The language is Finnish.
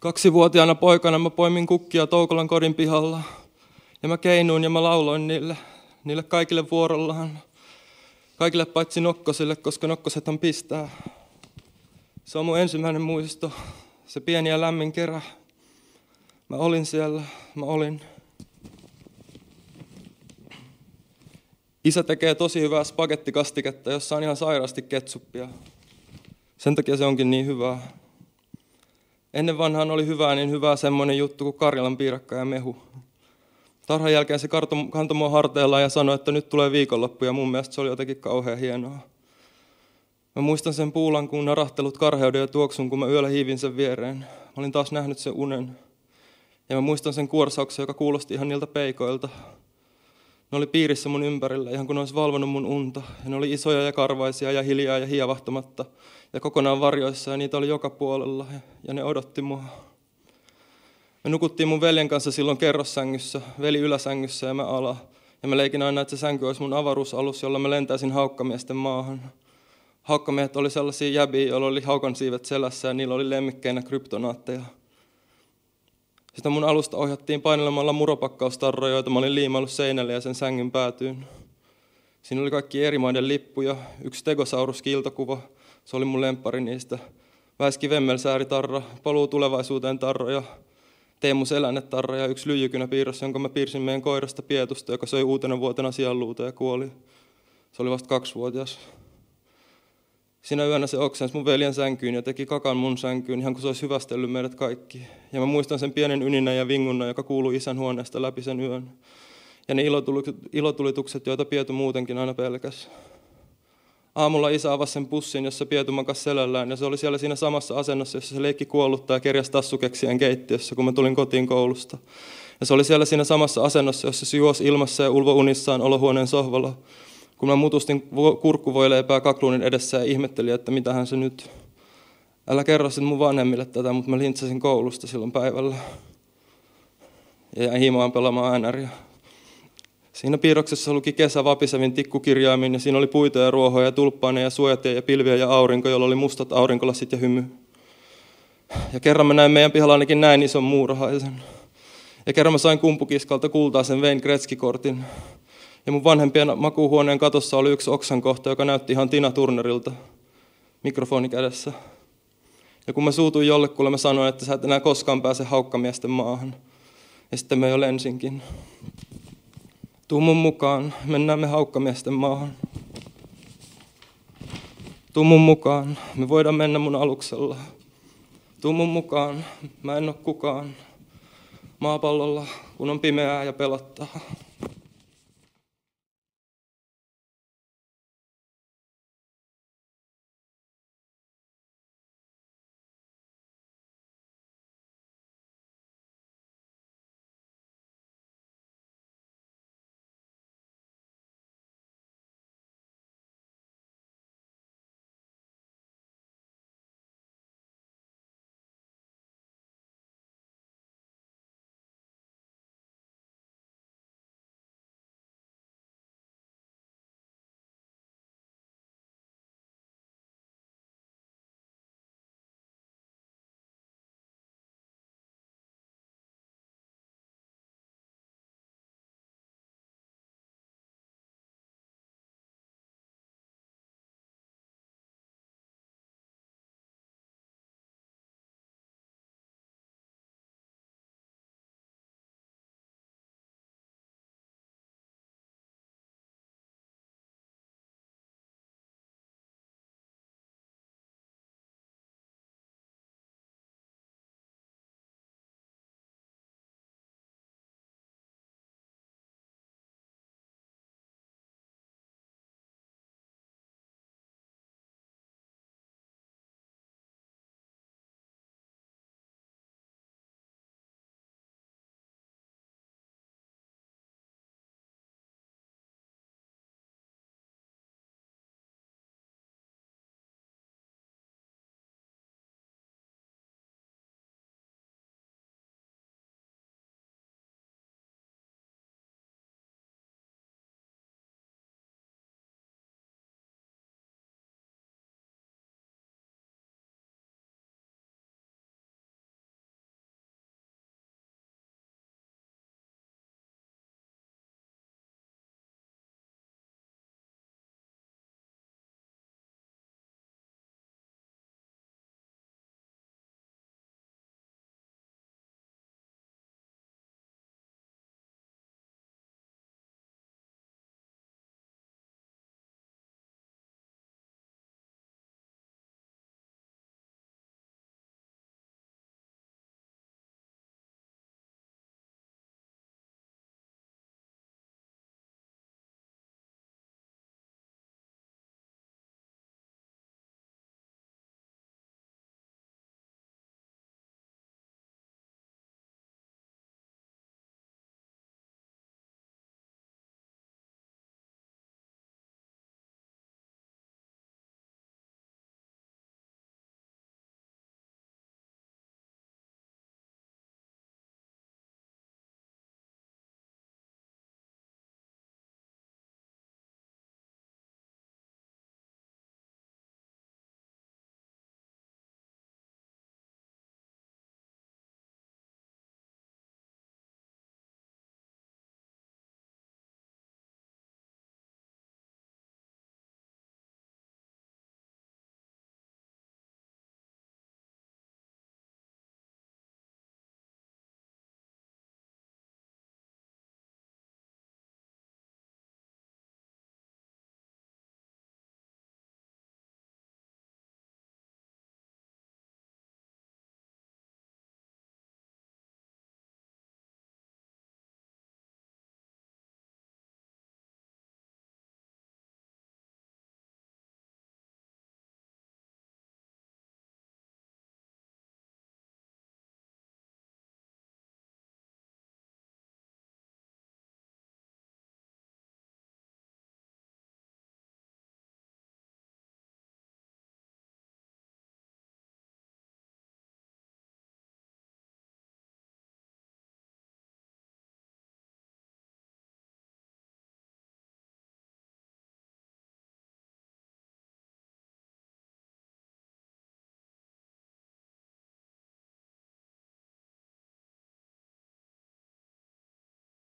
2-vuotiaana poikana mä poimin kukkia Toukolan kodin pihalla. Ja mä keinuin ja mä lauloin niille kaikille vuorollaan. Kaikille paitsi nokkosille, koska nokkosethan pistää. Se on mun ensimmäinen muisto, se pieni ja lämmin kerä. Mä olin siellä, mä olin. Isä tekee tosi hyvää spagettikastiketta, jossa on ihan sairaasti ketsuppia. Sen takia se onkin niin hyvää. Ennen vanhaan oli niin hyvää semmoinen juttu kuin Karjalan piirakka ja mehu. Tarhan jälkeen se kantoi mua harteillaan ja sanoi, että nyt tulee viikonloppu, ja mun mielestä se oli jotenkin kauhean hienoa. Mä muistan sen puulankuun narahtelut, karheuden ja tuoksun, kun mä yöllä hiivin sen viereen. Mä olin taas nähnyt sen unen. Ja mä muistan sen kuorsauksen, joka kuulosti ihan niiltä peikoilta. Ne oli piirissä mun ympärillä, ihan kun ne olisi valvonut mun unta. Ja ne oli isoja ja karvaisia ja hiljaa ja hievahtamatta. Ja kokonaan varjoissa, ja niitä oli joka puolella. Ja ne odotti mua. Me nukuttiin mun veljen kanssa silloin kerrossängyssä, veli yläsängyssä ja mä ala. Ja mä leikin aina, että se sänky olisi mun avaruusalus, jolla mä lentäisin haukkamiesten maahan. Haukkamiehet oli sellaisia jäbiä, joilla oli haukan siivet selässä ja niillä oli lemmikkeinä kryptonaatteja. Sitä mun alusta ohjattiin painelemalla muropakkaustarroja, joita mä olin liimaillut seinälle ja sen sängyn päätyyn. Siinä oli kaikki eri maiden lippuja, yksi Stegosaurus-kiltokuva, se oli mun lemppari niistä. Väiski Vemmelsääri-tarra, Paluu tulevaisuuteen tarroja, Teemu Selänne-tarra ja yksi lyijykynäpiirros, jonka mä piirsin meidän koirasta Pietusta, joka söi uutena vuotena sianluuta ja kuoli. Se oli vasta 2-vuotias. Siinä yönä se oksensi mun veljen sänkyyn ja teki kakan mun sänkyyn, ihan kuin se olisi hyvästellyt meidät kaikki. Ja mä muistan sen pienen yninän ja vingunnan, joka kuului isän huoneesta läpi sen yön. Ja ne ilotulitukset, joita Pietu muutenkin aina pelkäsi. Aamulla isä avasi sen pussin, jossa Pietu makasi selällään, ja se oli siellä siinä samassa asennossa, jossa se leikki kuolluttaa ja kerjäsi tassukeksien keittiössä, kun mä tulin kotiin koulusta. Ja se oli siellä siinä samassa asennossa, jossa se juosi ilmassa ja ulvo unissaan olohuoneen sohvalla. Kun mä mutustin kurkkuvoileipää kakluunin edessä ja ihmettelin, että mitähän se nyt. Älä kerro sitten mun vanhemmille tätä, mutta mä lintsasin koulusta silloin päivällä. Ja jäin himaan pelaamaan NR:ää. Siinä piirroksessa luki kesä vapisevin tikkukirjaimin ja siinä oli puita ja ruohoja ja tulppaaneja ja suojatia ja pilviä ja aurinko, jolla oli mustat aurinkolasit ja hymy. Ja kerran mä näin meidän pihalla ainakin näin ison muurahaisen. Ja kerran mä sain kumpukiskalta kultaisen Wayne Gretzky-kortin. Ja mun vanhempien makuuhuoneen katossa oli yksi oksankohta, joka näytti ihan Tina Turnerilta, mikrofoni kädessä. Ja kun mä suutuin jollekulle, mä sanoin, että sä et enää koskaan pääse haukkamiesten maahan. Ja sitten mä jo lensinkin. Tuu mun mukaan, mennään me haukkamiesten maahan. Tuu mun mukaan, me voidaan mennä mun aluksella. Tuu mun mukaan, mä en oo kukaan. Maapallolla, kun on pimeää ja pelottaa.